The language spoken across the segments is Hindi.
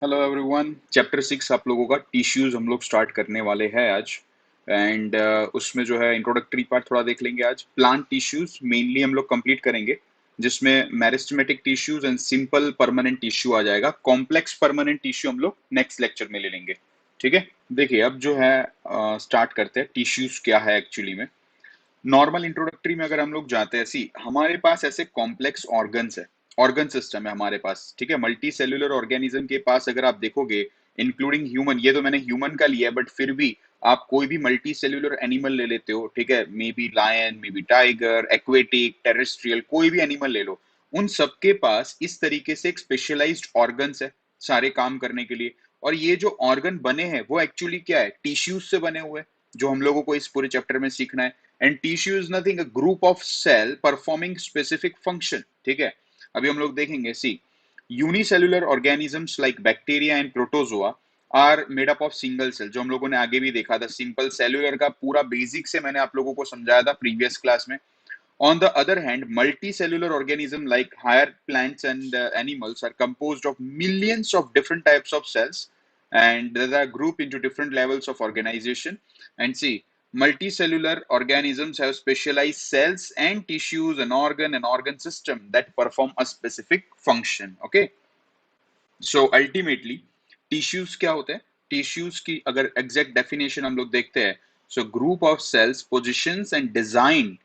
Hello everyone. चैप्टर 6 आप लोगों का टिश्यूज हम लोग स्टार्ट करने वाले हैं आज। एंड उसमें जो है इंट्रोडक्टरी पार्ट थोड़ा देख लेंगे। आज प्लांट टिश्यूज मेनली हम लोग कंप्लीट करेंगे, जिसमें meristematic tissues and simple permanent tissue आ जाएगा। कॉम्प्लेक्स परमानेंट टिश्यू हम लोग नेक्स्ट लेक्चर में ले लेंगे। ठीक है, देखिए अब जो है स्टार्ट करते हैं टिश्यूज क्या है एक्चुअली में। नॉर्मल इंट्रोडक्टरी में अगर हम लोग जाते हैं, सी हमारे पास ऐसे कॉम्प्लेक्स ऑर्गन्स है, ऑर्गन सिस्टम है हमारे पास। ठीक है, मल्टी सेल्यूलर ऑर्गेनिज्म के पास अगर आप देखोगे, इंक्लूडिंग ह्यूमन, ये तो मैंने ह्यूमन का लिया है बट फिर भी आप कोई भी मल्टी सेल्यूलर एनिमल ले लेते हो, ठीक है, maybe lion, maybe tiger, aquatic, terrestrial, कोई भी एनिमल ले लो, उन सबके पास इस तरीके से एक स्पेशलाइज्ड ऑर्गन्स है सारे काम करने के लिए। और ये जो ऑर्गन बने हैं वो एक्चुअली क्या है, टिश्यूज से बने हुए हैं, जो हम लोगों को इस पूरे चैप्टर में सीखना है। And tissue is nothing a group of cell performing specific function. ठीक है, अभी हम लोग देखेंगे। See unicellular organisms like bacteria and protozoa are made up of single cell, जो हम लोगों ने आगे भी देखा था। सिंपल सेल्युलर का पूरा बेसिक से मैंने आप लोगों को समझाया था प्रीवियस क्लास में। On the other hand, multicellular organisms like higher plants and animals are composed of millions of different types of cells, and they are grouped into different levels of organization. And see, multicellular organisms have specialized cells and tissues and organ system that perform a specific function. Okay, so ultimately tissues क्या होते हैं? टिश्यूज की अगर एग्जैक्ट डेफिनेशन हम लोग देखते हैं, so group of cells positions and design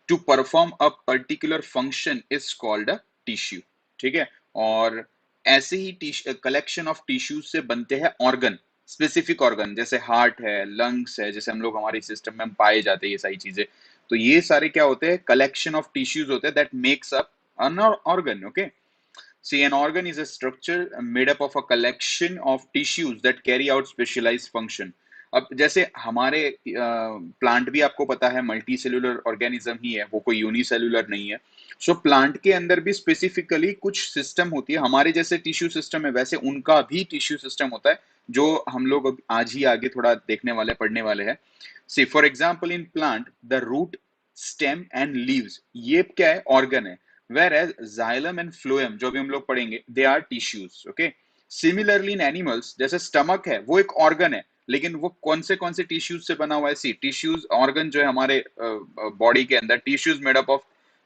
to perform a particular function is called a tissue. ठीक है, और ऐसे ही कलेक्शन ऑफ टिश्यूज से बनते हैं ऑर्गन, स्पेसिफिक ऑर्गन, जैसे हार्ट है, लंग्स है, जैसे हम लोग हमारे सिस्टम में हम पाए जाते हैं ये सारी चीजें। तो ये सारे क्या होते हैं, कलेक्शन ऑफ टिश्यूज होते हैं that makes up an organ. Okay, see, an organ is a structure made up of a collection of tissues that carry out specialized function. अब जैसे हमारे प्लांट भी आपको पता है मल्टी सेल्यूलर ऑर्गेनिज्म ही है, वो कोई यूनिसेल्यूलर नहीं है। सो प्लांट के अंदर भी स्पेसिफिकली कुछ सिस्टम होती है, हमारे जैसे टिश्यू सिस्टम है वैसे उनका भी टिश्यू सिस्टम होता है, जो हम लोग आज ही आगे थोड़ा देखने वाले, पढ़ने वाले हैं। See for example in plant the root, stem and leaves, ये क्या है, ऑर्गन है। whereas xylem and phloem जो भी हम लोग पढ़ेंगे, they are tissues. Okay, similarly in animals, जैसे स्टमक है वो एक ऑर्गन है, लेकिन वो कौन से टिश्यूज से बना हुआ है? सी टिश्यूज ऑर्गन जो है हमारे बॉडी के अंदर, tissues made up of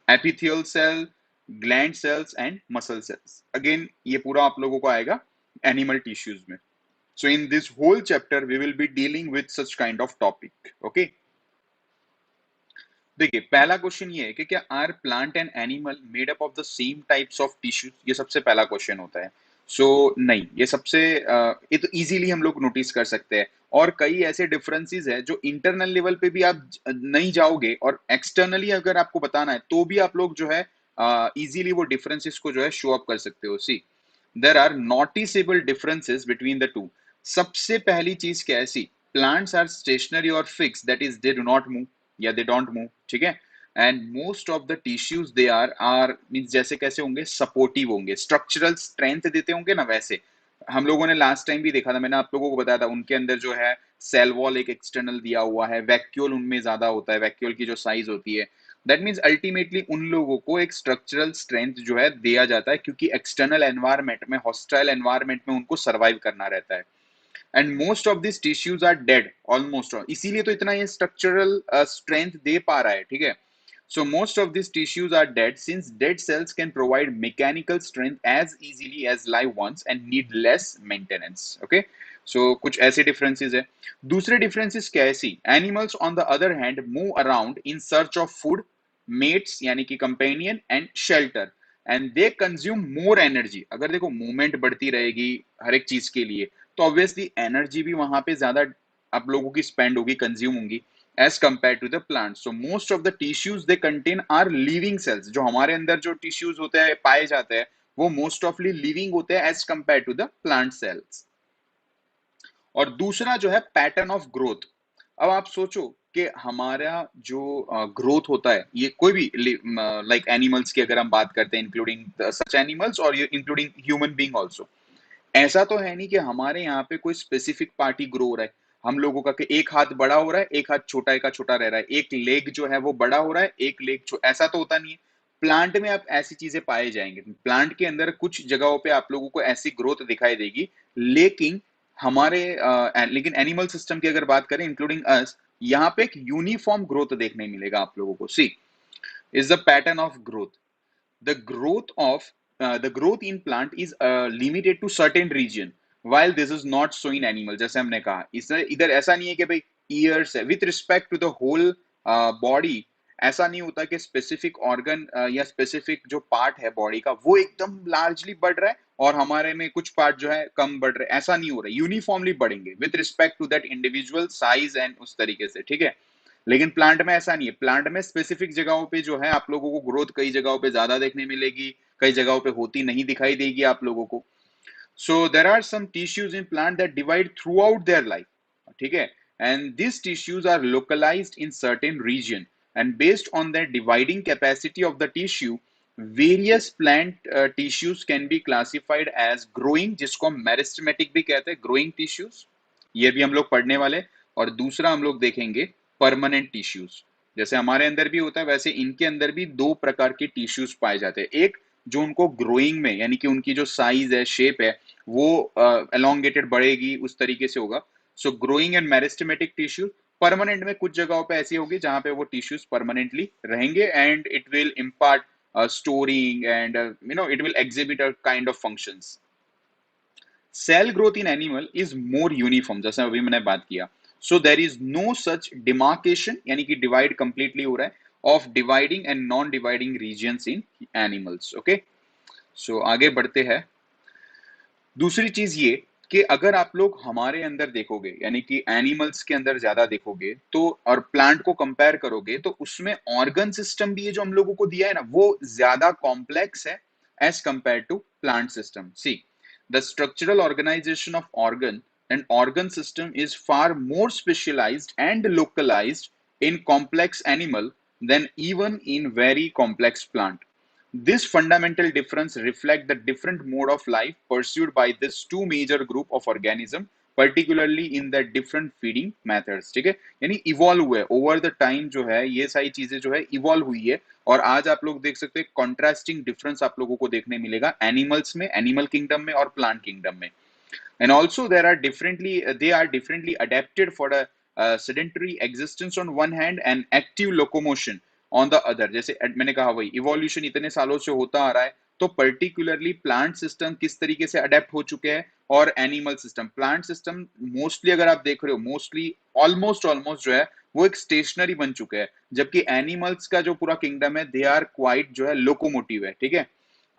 epithelial cell, gland cells and muscle cells. Again ये पूरा आप लोगों को आएगा एनिमल टिश्यूज में। So in this whole chapter we will be dealing with such kind of topic. Okay, देखिए पहला क्वेश्चन ये है कि क्या are plant and animal made up of the same types of tissues? ये सबसे पहला क्वेश्चन होता है। सो नहीं, ये सबसे ये तो इजीली हम लोग नोटिस कर सकते हैं। और कई ऐसे डिफरेंसेस है जो इंटरनल लेवल पे भी आप नहीं जाओगे, और एक्सटर्नली अगर आपको बताना है तो भी आप लोग जो है इजीली वो डिफरेंसेस को जो है शो अप कर सकते हो। See there are noticeable differences between the two. सबसे पहली चीज क्या है? सी प्लांट्स आर स्टेशनरी और fix, that is they do not move या दे डोंट मूव। ठीक है, and most of the tissues they are means जैसे कैसे होंगे, सपोर्टिव होंगे, स्ट्रक्चरल स्ट्रेंथ देते होंगे ना, वैसे हम लोगों ने लास्ट टाइम भी देखा था, मैंने आप लोगों को बताया था, उनके अंदर जो है सेल वॉल एक एक्सटर्नल दिया हुआ है, वैक्यूल उनमें ज्यादा होता है, वैक्यूल की जो साइज होती है, दैट मीन्स अल्टीमेटली उन लोगों को एक स्ट्रक्चरल स्ट्रेंथ जो है दिया जाता है, क्योंकि एक्सटर्नल एनवायरमेंट में, हॉस्टाइल एनवायरमेंट में उनको सर्वाइव करना रहता है। And most of this tissues are dead, almost, इसीलिए तो इतना ये स्ट्रक्चरल स्ट्रेंथ दे पा रहा है। ठीक है, so most of these tissues are dead, since dead cells can provide mechanical strength as easily as live ones and need less maintenance. Okay, so कुछ ऐसे differences है। दूसरे differences क्या है? सी animals on the other hand move around in search of food, mates यानी कि companion and shelter, and they consume more energy। अगर देखो मूवमेंट बढ़ती रहेगी हर एक चीज के लिए, तो ऑब्वियसली एनर्जी भी वहां पे ज्यादा आप लोगों की स्पेंड होगी, कंज्यूम होंगी, as compared to the plant. So most of the tissues they contain are living cells। जो हमारे अंदर जो टिश्यूज होते हैं पाए जाते हैं वो मोस्ट ऑफली लिविंग होते हैं as compared to the plant cells। और दूसरा जो है पैटर्न ऑफ ग्रोथ। अब आप सोचो कि हमारा जो ग्रोथ होता है, ये कोई भी लाइक एनिमल्स की अगर हम बात करते हैं, इंक्लूडिंग सच एनिमल्स और इंक्लूडिंग ह्यूमन बीइंग ऑल्सो, ऐसा तो है नहीं कि हमारे यहाँ पे कोई स्पेसिफिक पार्टी ग्रो हो रहा है हम लोगों का, कि एक हाथ बड़ा हो रहा है, एक हाथ छोटा का छोटा रह रहा है, एक लेग जो है वो बड़ा हो रहा है, एक लेग ऐसा तो होता नहीं है। प्लांट में आप ऐसी चीजें पाए जाएंगे, प्लांट के अंदर कुछ जगहों पे आप लोगों को ऐसी ग्रोथ दिखाई देगी, लेकिन लेकिन एनिमल सिस्टम की अगर बात करें इंक्लूडिंग अस, यहाँ पे एक यूनिफॉर्म ग्रोथ देखने मिलेगा आप लोगों को। See is the pattern of growth, the growth in plant is limited to certain region, while this is not so in animal। जैसे हमने कहा इससे इधर ऐसा नहीं है कि भाई ईयर्स है with respect to the whole body, ऐसा नहीं होता कि स्पेसिफिक ऑर्गन या स्पेसिफिक जो पार्ट है बॉडी का वो एकदम लार्जली बढ़ रहा है और हमारे में कुछ पार्ट जो है कम बढ़ रहे हैं, ऐसा नहीं हो रहा है, यूनिफॉर्मली बढ़ेंगे with respect to that individual size and उस तरीके से, ठीक है। लेकिन प्लांट में ऐसा नहीं है, प्लांट में स्पेसिफिक जगहों पे जो है आप लोगों को ग्रोथ कई जगहों पे ज्यादा देखने मिलेगी, कई जगहों पे होती नहीं दिखाई देगी आप लोगों को। So there are some tissues in plant that divide throughout their life, ठीक है, and this tissues are localized in certain region, and based on that dividing capacity of the tissue various plant tissues can be classified as growing, जिसको हम मेरिस्टेमेटिक भी कहते हैं, ग्रोइंग टिश्यूज, ये भी हम लोग पढ़ने वाले। और दूसरा हम लोग देखेंगे परमानेंट टिश्यूज, जैसे हमारे अंदर भी होता है वैसे इनके अंदर भी दो प्रकार के टिश्यूज पाए जाते हैं, एक जो उनको ग्रोइंग में यानी कि उनकी जो साइज है शेप है वो एलोंगेटेड बढ़ेगी उस तरीके से होगा, so growing and meristematic tissue. Permanent में कुछ जगहों पे ऐसी होगी जहां पे वो टिश्यूज परमानेंटली रहेंगे and it will impart storing and it will exhibit a kind of functions। Cell growth in animal is more uniform, जैसे अभी मैंने बात किया, so there is no such demarcation यानी कि डिवाइड कंप्लीटली हो रहा है of dividing and non dividing regions in animals. Okay, सो आगे बढ़ते हैं। दूसरी चीज ये कि अगर आप लोग हमारे अंदर देखोगे यानी कि एनिमल्स के अंदर ज्यादा देखोगे तो और प्लांट को कंपेयर करोगे तो उसमें ऑर्गन सिस्टम भी ये जो हम लोगों को दिया है ना वो ज्यादा कॉम्प्लेक्स है as compare to plant system. See the structural organization of organ system is far more specialized and localized in complex animal than even in very complex plant। This fundamental difference reflects the different mode of life pursued by this two major group of organism, particularly in the different feeding methods। ठीक है, यानी इवॉल्व हुए ओवर द टाइम जो है ये सारी चीजें जो है इवॉल्व हुई है, और आज आप लोग देख सकते हैं कॉन्ट्रास्टिंग डिफरेंस आप लोगों को देखने मिलेगा एनिमल्स में, एनिमल किंगडम में और प्लांट किंगडम में। And also they are differently adapted for a sedentary existence on one hand and active locomotion on the other। जैसे मैंने कहा वही इवोल्यूशन इतने सालों से होता आ रहा है, तो पर्टिकुलरली प्लांट सिस्टम किस तरीके से अडेप्ट हो चुके हैं और animal system, plant system mostly अगर आप देख रहे हो मोस्टली ऑलमोस्ट जो है वो एक स्टेशनरी बन चुके हैं, जबकि एनिमल्स का जो पूरा किंगडम है दे आर क्वाइट जो है लोकोमोटिव है। ठीक है,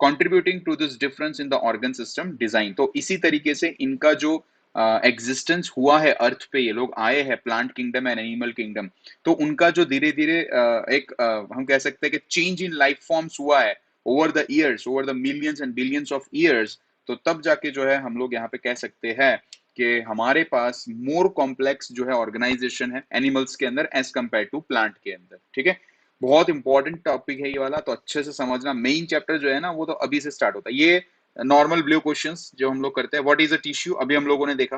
contributing to this difference in the organ system design। तो इसी तरीके से इनका जो एग्जिस्टेंस हुआ है अर्थ पे, ये लोग आए हैं plant kingdom and animal kingdom, तो उनका जो धीरे धीरे एक हम कह सकते हैं कि चेंज इन लाइफ फॉर्म्स हुआ है over the years, over the millions and billions of years, तो तब जाके जो है हम लोग यहाँ पे कह सकते हैं कि हमारे पास मोर कॉम्प्लेक्स जो है ऑर्गेनाइजेशन है एनिमल्स के अंदर एज कंपेयर टू प्लांट के अंदर। ठीक है, बहुत इंपॉर्टेंट टॉपिक है ये वाला, तो अच्छे से समझना। मेन चैप्टर जो है ना वो तो अभी से स्टार्ट होता है। ये नॉर्मल ब्लू क्वेश्चंस जो हम लोग करते हैं, व्हाट इज अ टिश्यू, अभी हम लोगों ने देखा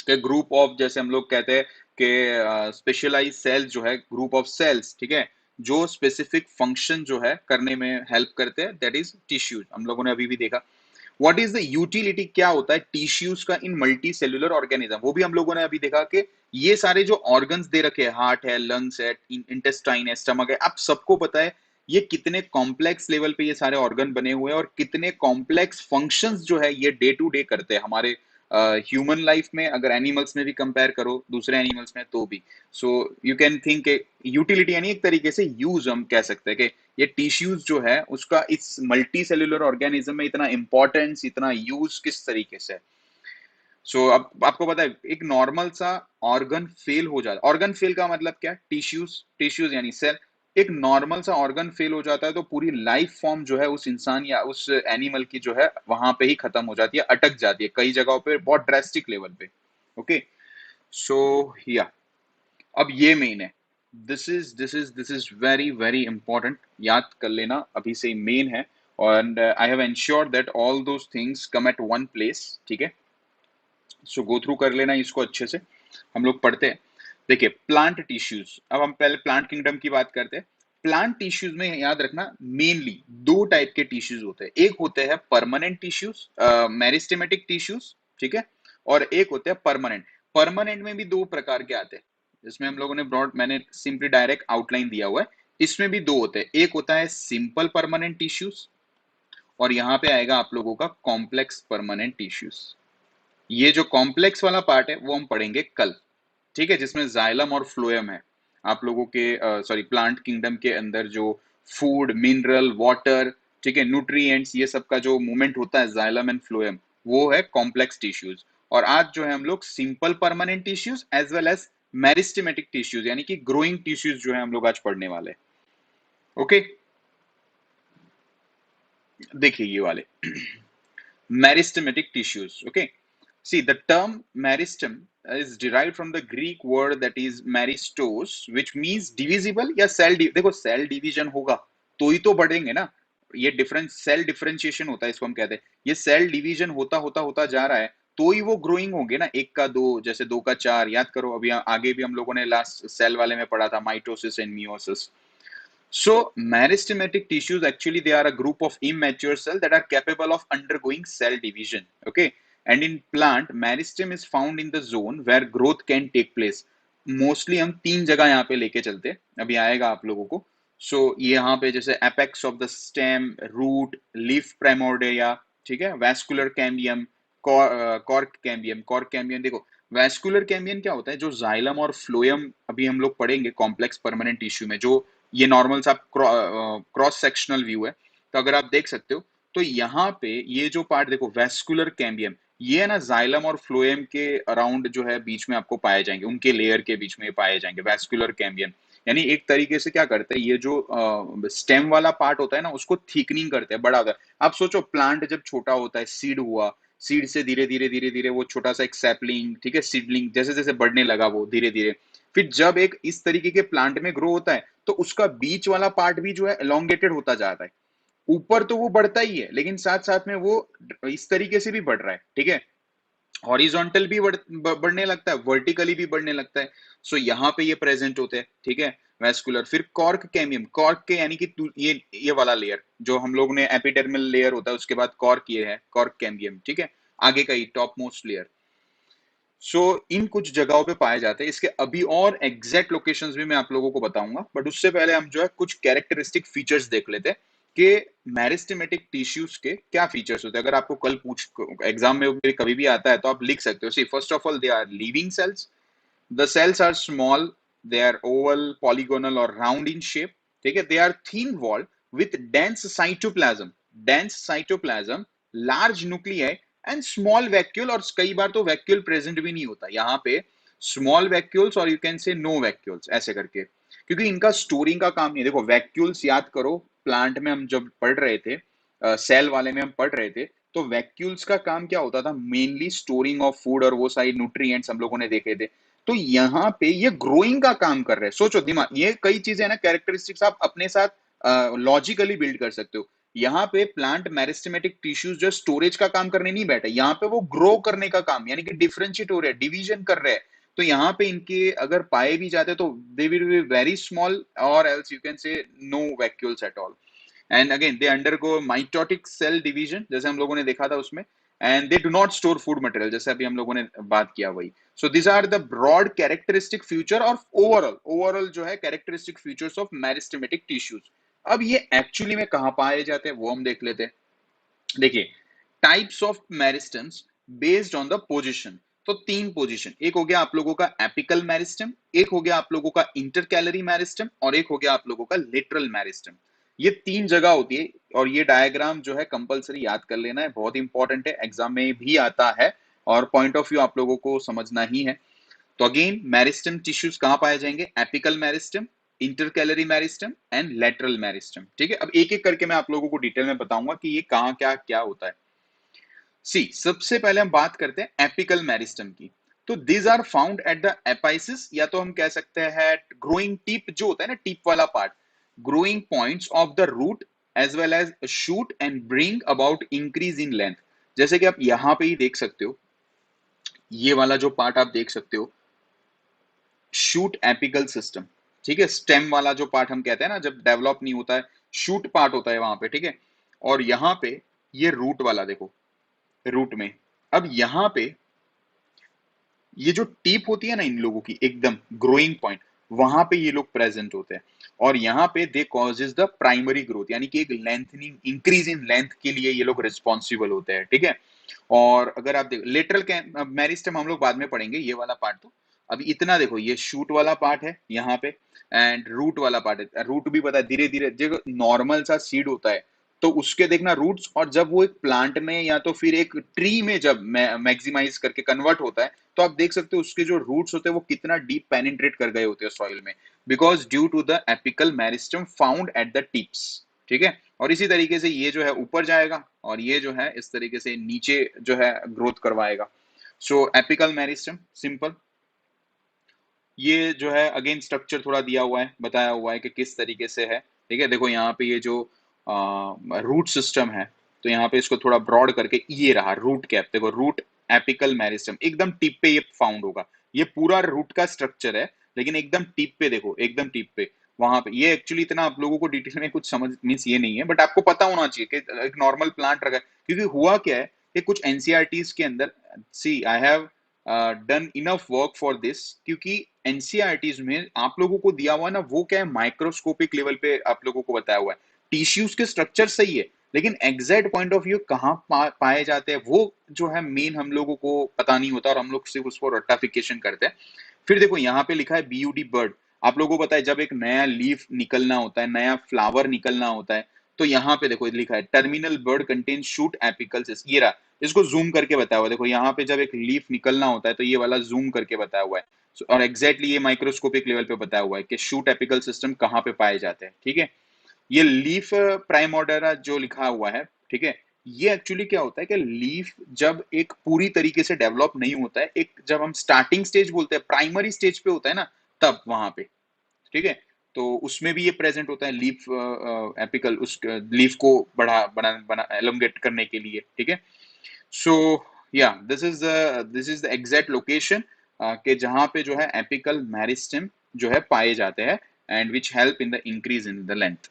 कि ग्रुप ऑफ, जैसे हम लोग कहते हैं कि स्पेशलाइज सेल्स जो है ग्रुप ऑफ सेल्स, ठीक है, जो स्पेसिफिक फंक्शन जो है करने में हेल्प करते हैं, दैट इज टिश्यूज, हम लोगों ने अभी भी देखा। व्हाट इज द यूटिलिटी, क्या होता है टिश्यूज का इन मल्टी सेल्यूलर ऑर्गेनिज्म, वो भी हम लोगों ने अभी देखा कि ये सारे जो ऑर्गन्स दे रखे हैं, हार्ट है, लंग्स है, इंटेस्टाइन है, स्टमक है, आप सबको पता है ये कितने कॉम्प्लेक्स लेवल पे ये सारे ऑर्गन बने हुए हैं और कितने कॉम्प्लेक्स फंक्शंस जो है ये डे टू डे करते हैं हमारे ह्यूमन लाइफ में, अगर एनिमल्स में भी कंपेयर करो दूसरे एनिमल्स में तो भी। So you can think utility यानी एक तरीके से यूज हम कह सकते हैं कि ये टिश्यूज जो है उसका इस मल्टी सेल्यूलर ऑर्गेनिज्म में इतना इंपॉर्टेंस, इतना यूज किस तरीके से। सो अब आपको पता है एक नॉर्मल सा ऑर्गन फेल हो जाता, ऑर्गन फेल का मतलब क्या, टिश्यूज, टिश्यूज यानी सेल, एक नॉर्मल सा ऑर्गन फेल हो जाता है तो पूरी लाइफ फॉर्म जो है उस इंसान या उस एनिमल की जो है वहां पे ही खत्म हो जाती है, अटक जाती है कई जगहों पे बहुत ड्रेस्टिक लेवल पे। ओके, सो या अब ये मेन है, this is very very important, याद कर लेना अभी से मेन है, और I have ensured that all those things come at one place. ठीक है, सो गो थ्रू कर लेना इसको अच्छे से। हम लोग पढ़ते हैं, देखिए प्लांट टिश्यूज, अब हम पहले प्लांट किंगडम की बात करते हैं। प्लांट टिश्यूज में याद रखना मेनली दो टाइप के टिश्यूज होते हैं, एक होते हैं परमानेंट टिश्यूज, मेरिस्टेमेटिक टिश्यूज, ठीक है, और एक होते हैं परमानेंट। परमानेंट में भी दो प्रकार के आते हैं, जिसमें हम लोगों ने ब्रॉड, मैंने सिंपली डायरेक्ट आउटलाइन दिया हुआ है। इसमें भी दो होते हैं, एक होता है सिंपल परमानेंट टिश्यूज और यहाँ पे आएगा आप लोगों का कॉम्प्लेक्स परमानेंट टिश्यूज। ये जो कॉम्प्लेक्स वाला पार्ट है वो हम पढ़ेंगे कल, ठीक है, जिसमें जाइलम और फ्लोएम है। आप लोगों के सॉरी प्लांट किंगडम के अंदर जो फूड, मिनरल, वाटर, ठीक है, न्यूट्रिएंट्स, ये सब का जो मूवमेंट होता है जाइलम एंड फ्लोएम, वो है कॉम्प्लेक्स टिश्यूज। और आज जो है हम लोग simple permanent tissues as well as meristematic tissues यानी कि ग्रोइंग टिश्यूज जो है हम लोग आज पढ़ने वाले। ओके, देखिए ये वाले meristematic tissues. Okay, see the term meristem is derived from the Greek word that is meristos, which means divisible या देखो सेल डिवीजन होगा तो ही तो बढ़ेंगे ना, ये डिफरेंस सेल डिफरेंशिएशन होता है, इसको हम कहते हैं। ये सेल डिवीजन होता होता होता जा रहा है तो ही वो ग्रोइंग होंगे ना, एक का दो, जैसे दो का चार, याद करो अभी आगे भी हम लोगों ने लास्ट सेल वाले में पढ़ा था mitosis and meiosis. So meristematic tissues actually they are a group of immature cells that are capable of undergoing cell division. Okay, and in plant meristem is found in the zone where growth can take place. Mostly हम तीन जगह यहाँ पे लेके चलते हैं, अभी आएगा आप लोगों को। So ये यहाँ पे जैसे apex of the stem, root, leaf primordia, ठीक है, vascular cambium, cork cambium, cork cambium देखो वैस्कुलर कैम्बियम क्या होता है, जो जाइलम और फ्लोएम अभी हम लोग पढ़ेंगे कॉम्प्लेक्स परमानेंट टिश्यू में, जो ये नॉर्मल सा क्रॉस सेक्शनल व्यू है, तो अगर आप देख सकते हो तो यहाँ पे ये जो पार्ट देखो वैस्कुलर कैम्बियम, ये है ना जाइलम और फ्लोएम के अराउंड जो है बीच में आपको पाए जाएंगे, उनके लेयर के बीच में पाए जाएंगे वैस्कुलर कैम्बियम। यानी एक तरीके से क्या करते हैं, ये जो स्टेम वाला पार्ट होता है ना उसको थिकनिंग करते हैं, बड़ा होता है। आप सोचो प्लांट जब छोटा होता है, सीड हुआ, सीड से धीरे धीरे धीरे धीरे वो छोटा सा एक सैपलिंग, ठीक है, सीडलिंग, जैसे जैसे बढ़ने लगा वो धीरे धीरे, फिर जब एक इस तरीके के प्लांट में ग्रो होता है तो उसका बीच वाला पार्ट भी जो है एलोंगेटेड होता जाता है। ऊपर तो वो बढ़ता ही है लेकिन साथ साथ में वो इस तरीके से भी बढ़ रहा है, ठीक है, हॉरिजॉन्टल भी बढ़ने लगता है, वर्टिकली भी बढ़ने लगता है। सो यहाँ पे ये प्रेजेंट होते हैं, ठीक है, वेस्कुलर। फिर कॉर्क कैम्बियम, कॉर्क के यानी कि ये वाला लेयर जो हम लोग ने एपिडर्मल लेयर होता है, उसके बाद कॉर्क ये है, कॉर्क कैम्बियम, ठीक है, आगे का ही टॉप मोस्ट लेयर। सो इन कुछ जगहों पे पाए जाते हैं, इसके अभी और एग्जैक्ट लोकेशंस भी मैं आप लोगों को बताऊंगा, बट उससे पहले हम जो है कुछ कैरेक्टरिस्टिक फीचर्स देख लेते हैं कि मेरिस्टेमेटिक टिश्यूज के क्या फीचर्स होते हैं। अगर आपको कल पूछ एग्जाम में कभी भी आता है तो आप लिख सकते हो। See first of all they are living cells, the cells are small, they are oval, polygonal और राउंड इन शेप, ठीक है, they are thin walled with dense cytoplasm, large nuclei and small vacuole, और कई बार तो वैक्यूल प्रेजेंट भी नहीं होता यहाँ पे, स्मॉल वैक्यूल्स और you can say no vacuoles ऐसे करके, क्योंकि इनका स्टोरिंग का काम नहीं है। देखो वैक्यूल्स याद करो, प्लांट में हम जब पढ़ रहे थे, सेल वाले में हम पढ़ रहे थे, तो वैक्यूल्स का काम क्या होता था, मेनली स्टोरिंग ऑफ फूड और वो सारी न्यूट्रिएंट्स हम लोगों ने देखे थे। तो यहाँ पे ये ग्रोइंग का काम कर रहे हैं। सोचो दिमाग, ये कई चीजें ना कैरेक्टरिस्टिक्स आप अपने साथ लॉजिकली बिल्ड कर सकते हो। यहाँ पे प्लांट मेरिस्टेमेटिक टिश्यूज जो स्टोरेज का काम करने नहीं बैठे, यहाँ पे वो ग्रो करने का काम, यानी कि डिफरेंशिएट हो रहे हैं, डिवीजन कर रहे हैं। तो यहाँ पे इनके अगर पाए भी जाते तो they will be very small और else you can say no vacuoles at all. And again they undergo mitotic cell division, जैसे हम लोगों ने देखा था उसमें, and they do not store food material, जैसे अभी हम लोगों ने बात किया वही। So this are the broad characteristic feature और ओवरऑल जो है characteristic features of meristematic tissues. अब ये एक्चुअली में कहां पाए जाते हैं वो हम देख लेते हैं। देखिए types of meristems based on the position, तो तीन पोजीशन, एक हो गया आप लोगों का एपिकल मेरिस्टम, एक हो गया आप लोगों का इंटरकैलरी मेरिस्टम, और एक हो गया आप लोगों का लेटरल मेरिस्टम। ये तीन जगह होती है और ये डायग्राम जो है कंपलसरी याद कर लेना है, बहुत इंपॉर्टेंट है, एग्जाम में भी आता है और पॉइंट ऑफ व्यू आप लोगों को समझना ही है। तो अगेन मेरिस्टम टिश्यूज कहां पाए जाएंगे, apical meristem, intercalary meristem and lateral meristem, ठीक है। अब एक एक करके मैं आप लोगों को डिटेल में बताऊंगा कि ये कहां क्या क्या होता है। सी सबसे पहले हम बात करते हैं एपिकल मेरिस्टम की। तो these are found at the apices, या तो हम कह सकते हैं ग्रोइंग टिप जो होता है ना, टिप वाला part, growing points of the root as well as shoot and bring about increase in length. जैसे कि आप यहां पे ही देख सकते हो, ये वाला जो पार्ट आप देख सकते हो, शूट एपिकल सिस्टम, ठीक है, स्टेम वाला जो पार्ट हम कहते हैं ना, जब डेवलप नहीं होता है, शूट पार्ट होता है वहां पे, ठीक है। और यहाँ पे ये रूट वाला देखो, रूट में, अब यहाँ पे ये जो टिप होती है ना इन लोगों की, एकदम ग्रोइंग पॉइंट, वहां पे ये लोग प्रेजेंट होते हैं। और यहाँ पे दे कॉजेज द प्राइमरी ग्रोथ, यानी कि एक लेंथनिंग, इंक्रीज इन लेंथ के लिए ये लोग रिस्पॉन्सिबल होते हैं, ठीक है। और अगर आप देखो लेटरल मेरिस्टम हम लोग बाद में पढ़ेंगे, ये वाला पार्ट तो अभी इतना देखो, ये शूट वाला पार्ट है यहाँ पे, एंड रूट वाला पार्ट है। रूट भी पता है, धीरे धीरे जो नॉर्मल सा सीड होता है तो उसके देखना रूट्स, और जब वो एक प्लांट में या तो फिर एक ट्री में जब मैक्सिमाइज करके कन्वर्ट होता है, तो आप देख सकते हो उसके जो रूट्स होते हैं वो कितना डीप पेनिट्रेट कर गए होते हैं सॉइल में, because due to the apical meristem found at the tips, ठीक है। और इसी तरीके से ये जो है ऊपर जाएगा, और ये जो है इस तरीके से नीचे जो है ग्रोथ करवाएगा। सो एपिकल मेरिस्टम सिंपल, ये जो है अगेन स्ट्रक्चर थोड़ा दिया हुआ है, बताया हुआ है कि किस तरीके से है, ठीक है। देखो यहाँ पे ये जो रूट सिस्टम है, तो यहाँ पे इसको थोड़ा ब्रॉड करके ये रहा रूट कैप, देखो रूट एपिकल मेरिस्टम एकदम टिप पे ये फाउंड होगा, ये पूरा रूट का स्ट्रक्चर है, लेकिन एकदम टिप पे देखो, एकदम टिप पे वहां पे। ये एक्चुअली इतना आप लोगों को डिटेल में कुछ समझ मीन्स ये नहीं है, बट आपको पता होना चाहिए कि एक नॉर्मल प्लांट रखा है, क्योंकि हुआ क्या है कि कुछ एनसीईआरटीज के अंदर, see I have done enough work for this, क्योंकि एनसीईआरटीज में आप लोगों को दिया हुआ है ना, वो क्या है माइक्रोस्कोपिक लेवल पे आप लोगों को बताया हुआ है, टिश्यूज के स्ट्रक्चर सही है, लेकिन एग्जैक्ट पॉइंट ऑफ व्यू कहाँ पाए जाते हैं वो जो है मेन हम लोगों को पता नहीं होता, और हम लोग सिर्फ उसको रट्टाफिकेशन करते हैं। फिर देखो यहाँ पे लिखा है बीयूडी बर्ड, आप लोगों को पता है जब एक नया लीफ निकलना होता है, नया फ्लावर निकलना होता है, तो यहाँ पे देखो लिखा है टर्मिनल बर्ड कंटेन शूट एपिकल्स, ये रहा, इसको जूम करके बताया हुआ है। देखो यहाँ पे जब एक लीफ निकलना होता है तो ये वाला जूम करके बताया हुआ है। और एग्जैक्टली ये माइक्रोस्कोपिक लेवल पे बताया हुआ है कि शूट एपिकल सिस्टम कहाँ पे पाए जाते हैं, ठीक है। ये लीफ प्राइमोर्डिया जो लिखा हुआ है, ठीक है, ये एक्चुअली क्या होता है कि लीफ जब एक पूरी तरीके से डेवलप नहीं होता है, एक जब हम स्टार्टिंग स्टेज बोलते हैं, प्राइमरी स्टेज पे होता है ना, तब वहां पे, ठीक है, तो उसमें भी ये प्रेजेंट होता है लीफ एपिकल, उस लीफ को बढ़ा बना बना एलोंगेट करने के लिए, ठीक है। सो या this is the exact location के जहां पे जो है एपिकल मेरिस्टेम जो है पाए जाते हैं, and which help in the increase in the length.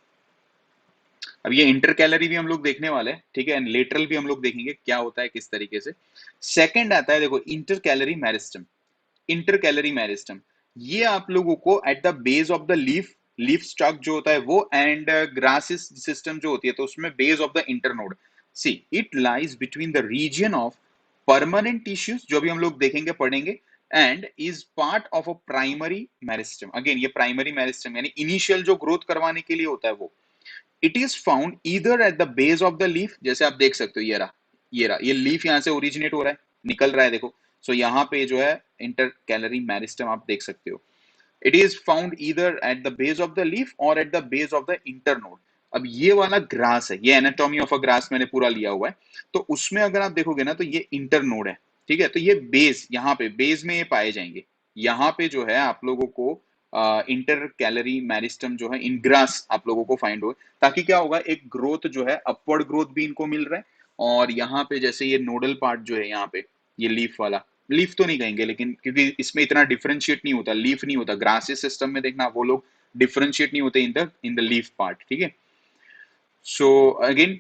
अब ये इंटर कैलरी भी हम लोग देखने वाले हैं, ठीक है, एंड लेटरल भी हम लोग देखेंगे क्या होता है किस तरीके से। सेकंड आता है देखो inter calorie meristem, inter calorie meristem, ये आप लोगों को eight the base of the leaf, leaf stock जो होता है वो, एंड ग्रासिस सिस्टम जो होती है, तो उसमें base of the internode, see it lies between the region of permanent tissues, जो भी हम लोग देखेंगे पढ़ेंगे, and is part of a primary meristem. Again ये प्राइमरी मेरिस्टम यानी इनिशियल जो ग्रोथ करवाने के लिए होता है वो, it is found either at the base of the leaf, जैसे आप देख सकते हो ये रहा, ये रहा, ये लीफ यहाँ से ओरिजिनेट हो रहा है, निकल रहा है देखो। सो यहाँ पे जो है इंटर कैलरी मेरिस्टम आप देख सकते हो, it is found either at the base of the leaf और at the base of the internode. अब ये वाला ग्रास है, ये एनाटॉमी ऑफ अ ग्रास मैंने पूरा लिया हुआ है, तो उसमें अगर आप देखोगे ना तो ये इंटरनोड है, ठीक है, तो ये बेस, यहाँ पे बेस में ये पाए जाएंगे, यहाँ पे जो है आप लोगों को इंटर कैलरी मेरिस्टम जो है इन ग्रास आप लोगों को फाइंड हो, ताकि क्या होगा एक ग्रोथ जो है अपवर्ड ग्रोथ भी इनको मिल रहा है। और यहाँ पे जैसे ये नोडल पार्ट जो है यहाँ पे, ये लीफ वाला, लीफ तो नहीं कहेंगे लेकिन क्योंकि इसमें इतना डिफरेंशिएट नहीं होता, लीफ नहीं होता, ग्रासेस सिस्टम में देखना वो लोग डिफरेंशिएट नहीं होते इन द लीफ पार्ट, ठीक है। सो अगेन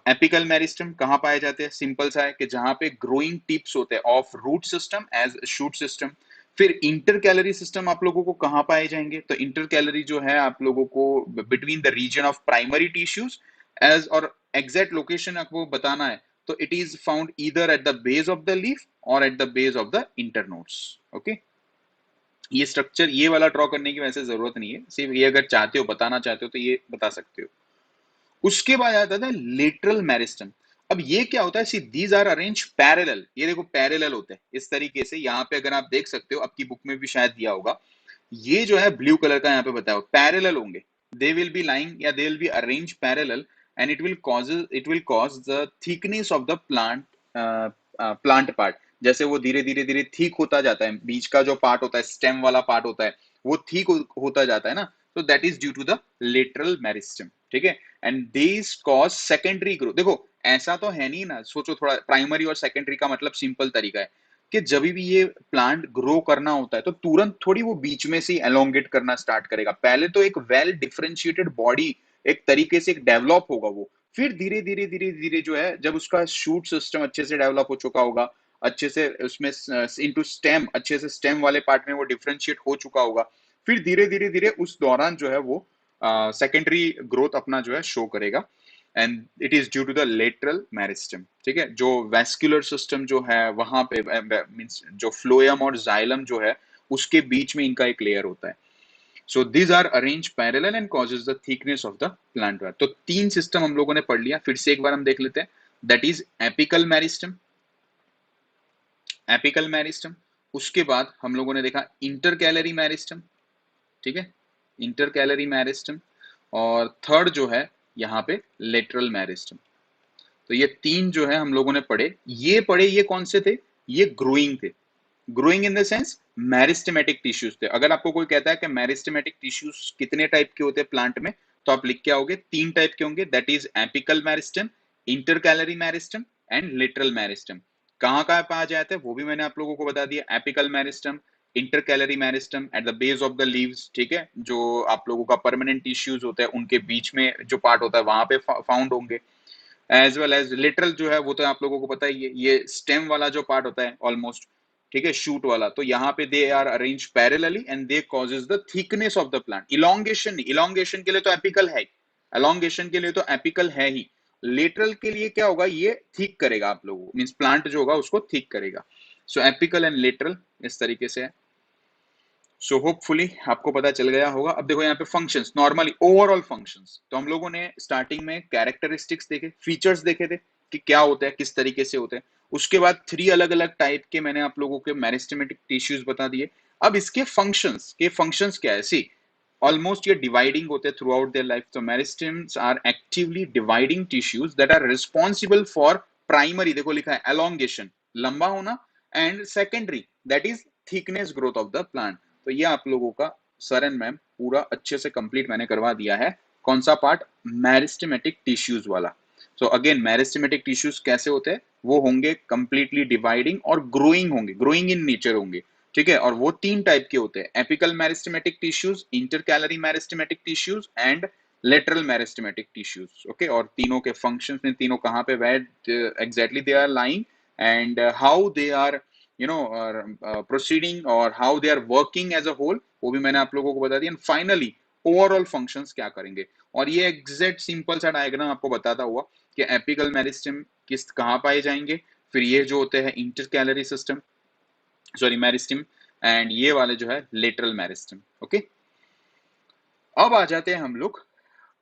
एपिकल मेरिस्टम कहाँ पाए जाते हैं, सिंपल सा है कि जहां पे ग्रोइंग टिप्स होते हैं of root system as shoot system. फिर इंटर कैलरी सिस्टम आप लोगों को कहाँ पाए जाएंगे, तो इंटर कैलरी जो है आप लोगों को between the region of primary tissues as, और एग्जैक्ट लोकेशन आपको बताना है, तो it is found either at the base of the leaf और at the base of the internodes, okay. ये स्ट्रक्चर ये वाला ड्रॉ करने की वैसे जरूरत नहीं है, सिर्फ ये अगर चाहते हो बताना चाहते हो तो ये बता सकते हो। उसके बाद आता था लेटरल मेरिस्टम। अब ये क्या होता है, see these are arrange parallel, ये देखो पैरेलल होते हैं इस तरीके से, यहाँ पे अगर आप देख सकते हो आपकी बुक में भी शायद दिया होगा, ये जो है ब्लू कलर का यहाँ पे बताया हुआ पैरेलल होंगे, दे विल बी लाइंग या दे will be arrange parallel, and it will cause the thickness of the plant, plant part, जैसे वो धीरे धीरे धीरे ठीक होता जाता है, बीच का जो पार्ट होता है स्टेम वाला पार्ट होता है वो ठीक होता जाता है ना, तो that is due to the lateral meristem, ठीक है। And this cause secondary growth, देखो ऐसा तो है नहीं ना, सोचो थोड़ा, प्राइमरी और सेकेंडरी का मतलब सिंपल तरीका है, कि जब भी ये प्लांट ग्रो करना होता है तो तुरंत थोड़ी वो बीच में से एलोंगेट करना स्टार्ट करेगा। पहले तो एक वेल डिफरेंशिएटेड बॉडी एक तरीके से एक डेवलप होगा वो, फिर धीरे धीरे धीरे धीरे जो है जब उसका शूट सिस्टम अच्छे से डेवलप हो चुका होगा, अच्छे से उसमें इनटू स्टेम, अच्छे से स्टेम वाले पार्ट में वो डिफरेंशिएट हो चुका होगा, फिर धीरे धीरे धीरे उस दौरान जो है वो सेकेंडरी ग्रोथ अपना जो है शो करेगा। And it is due to the lateral meristem. ठीक है, जो वेस्कुलर सिस्टम जो है वहां पे मींस जो फ्लोएम और जाइलम जो है उसके बीच में इनका एक लेयर होता है। So these are arrange parallel and causes the thickness of the plant. तो तीन सिस्टम हम लोगों ने पढ़ लिया, फिर से एक बार हम देख लेते हैं। That is apical meristem, apical meristem. उसके बाद हम लोगों ने देखा इंटरकैलरी मेरिस्टम। ठीक है, इंटरकैलरी मेरिस्टम। और थर्ड जो है यहाँ पे लेटरल मेरिस्टम। तो ये तीन जो है हम लोगों ने पढ़े। ये कौन से थे? ये ग्रोइंग थे। Growing in the sense meristematic tissues थे। अगर आपको कोई कहता है कि मेरिस्टेमेटिक टिश्यूज कितने टाइप के होते हैं प्लांट में, तो आप लिख के आओगे तीन टाइप के होंगे। That is apical meristem, intercalary meristem and lateral meristem. कहाँ कहाँ पाया जाते हैं वो भी मैंने आप लोगों को बता दिया। Apical meristem, intercalary meristem eight the base of the leaves. ठीक है, जो आप लोगों का परमानेंट टिश्यूज होता है उनके बीच में जो पार्ट होता है वहां पे फाउंड होंगे। एज वेल एज लिटरल जो है वो तो आप लोगों को पता ही है, ये स्टेम वाला जो पार्ट होता है ऑलमोस्ट, ठीक है, शूट वाला। तो यहाँ पे they are arrange parallelly and they causes the thickness of the plant. Elongation नहीं, इलोंगेशन के लिए तो एपिकल है, एलोंगेशन के लिए तो एपिकल है ही। लेटरल के लिए क्या होगा, ये थिक करेगा आप लोगों को, मीन्स प्लांट जो होगा उसको थिक करेगा। सो एपिकल एंड लेटरल इस तरीके से है। सो होपफुली आपको पता चल गया होगा। अब देखो यहाँ पे फंक्शंस, नॉर्मली ओवरऑल फंक्शंस। तो हम लोगों ने स्टार्टिंग में कैरेक्टरिस्टिक्स देखे, फीचर्स देखे थे कि क्या होता है, किस तरीके से होते हैं। उसके बाद थ्री अलग अलग टाइप के मैंने आप लोगों के मेरिस्टेमेटिक टिश्यूज बता दिए। अब इसके फंक्शंस क्या है? सी, ऑलमोस्ट ये डिवाइडिंग होते हैं थ्रू आउट देयर लाइफ। तो meristems are actively dividing tissues that are responsible for primary, देखो लिखा है एलोंगेशन, लंबा होना, and secondary that is thickness growth of the plant. तो ये आप लोगों का सर एंड मैम पूरा अच्छे से कंप्लीट मैंने करवा दिया है। कौन सा पार्ट? मेरिस्टेमेटिक टिश्यूज वाला। सो अगेन मेरिस्टेमेटिक टिश्यूज कैसे होते हैं? वो होंगे कंप्लीटली डिवाइडिंग और ग्रोइंग होंगे, ग्रोइंग इन नेचर होंगे। ठीक है, और वो तीन टाइप के होते हैं, apical meristematic tissues, intercalary meristematic tissues and lateral meristematic tissues. Okay, और तीनों के फंक्शंस में, तीनों कहाँ पे where exactly they are lying and how they are proceeding और how they are working as a whole, वो भी मैंने आप लोगों को बता दिया। फाइनली ओवरऑल फंक्शंस क्या करेंगे, और ये एग्जैक्ट सिंपल सा डायग्राम आपको बताता हुआ कि एपिकल मेरिस्टम किस कहाँ पाए जाएंगे, फिर ये जो होते हैं intercalary system, sorry meristem, and ये वाले जो है लेटरल मेरिस्टम। ओके, अब आ जाते हैं हम लोग